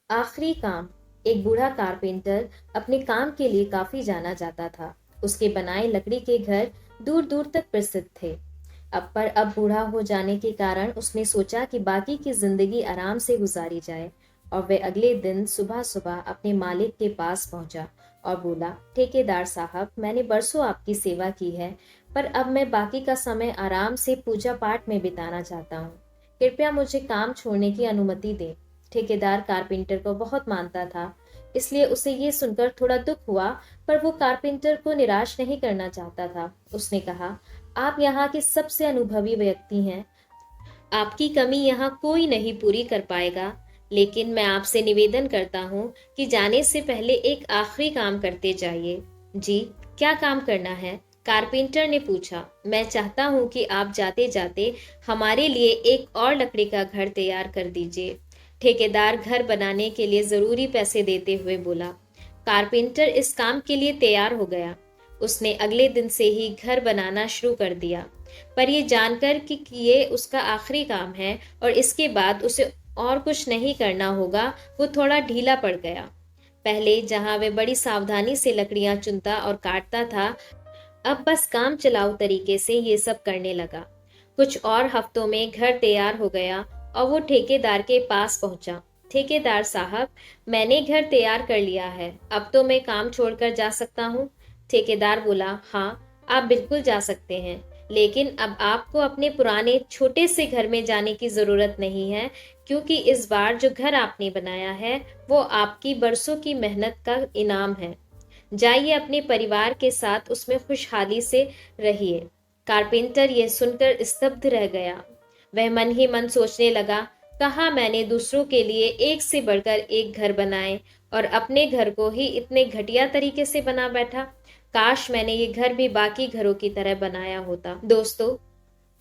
आखिरी काम। एक बूढ़ा कारपेंटर अपने काम के लिए काफी जाना जाता था। उसके बनाए लकड़ी के घर दूर दूर तक प्रसिद्ध थे। अब बूढ़ा हो जाने के कारण उसने सोचा कि बाकी की जिंदगी आराम से गुजारी जाए, और वह अगले दिन सुबह सुबह अपने मालिक के पास पहुंचा और बोला, ठेकेदार साहब, मैंने बरसों आपकी सेवा की है, पर अब मैं बाकी का समय आराम से पूजा पाठ में बिताना चाहता हूँ। कृपया मुझे काम छोड़ने की अनुमति दें। ठेकेदार कारपेंटर को बहुत मानता था, इसलिए उसे ये सुनकर थोड़ा दुख हुआ, पर वो कारपेंटर को निराश नहीं करना चाहता था। उसने कहा, आप यहाँ के सबसे अनुभवी व्यक्ति हैं, आपकी कमी यहाँ कोई नहीं पूरी कर पाएगा, लेकिन मैं आपसे निवेदन करता हूँ कि जाने से पहले एक आखिरी काम करते जाइए। जी, क्या काम करना है? कारपेंटर ने पूछा। मैं चाहता हूँ कि आप जाते जाते हमारे लिए एक और लकड़ी का घर तैयार कर दीजिए। ठेकेदार घर बनाने के लिए जरूरी पैसे देते हुए बोला। कारपेंटर इस काम के लिए तैयार हो गया। उसने अगले दिन से ही घर बनाना शुरू कर दिया, पर ये जानकर कि ये उसका आखिरी काम है और इसके बाद उसे और कुछ नहीं करना होगा, वो थोड़ा ढीला पड़ गया। पहले जहां वह बड़ी सावधानी से लकड़ियां चुनता और काटता था, अब बस काम चलाऊ तरीके से ये सब करने लगा। कुछ और हफ्तों में घर तैयार हो गया और वो ठेकेदार के पास पहुंचा। ठेकेदार साहब, मैंने घर तैयार कर लिया है, अब तो मैं काम छोड़कर जा सकता हूँ। ठेकेदार बोला, हाँ, आप बिल्कुल जा सकते हैं, लेकिन अब आपको अपने पुराने छोटे से घर में जाने की जरूरत नहीं है, क्योंकि इस बार जो घर आपने बनाया है वो आपकी बरसों की मेहनत का इनाम है। जाइए अपने परिवार के साथ उसमें खुशहाली से रहिए। कारपेंटर यह सुनकर स्तब्ध रह गया। वह मन ही मन सोचने लगा, कहा मैंने दूसरों के लिए एक से बढ़कर एक घर बनाए और अपने घर को ही इतने घटिया तरीके से बना बैठा। काश मैंने ये घर भी बाकी घरों की तरह बनाया होता। दोस्तों,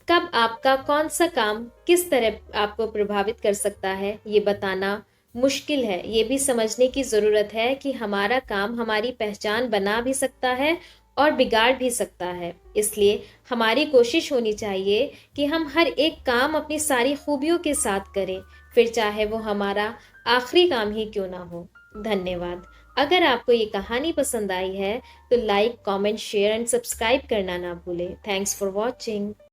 कब आपका कौन सा काम किस तरह आपको प्रभावित कर सकता है, ये बताना मुश्किल है। ये भी समझने की जरूरत है कि हमारा काम हमारी पहचान बना भी सकता है और बिगाड़ भी सकता है। इसलिए हमारी कोशिश होनी चाहिए कि हम हर एक काम अपनी सारी खूबियों के साथ करें, फिर चाहे वो हमारा आखिरी काम ही क्यों ना हो। धन्यवाद। अगर आपको ये कहानी पसंद आई है तो like, comment, share and subscribe करना ना भूलें। Thanks for watching.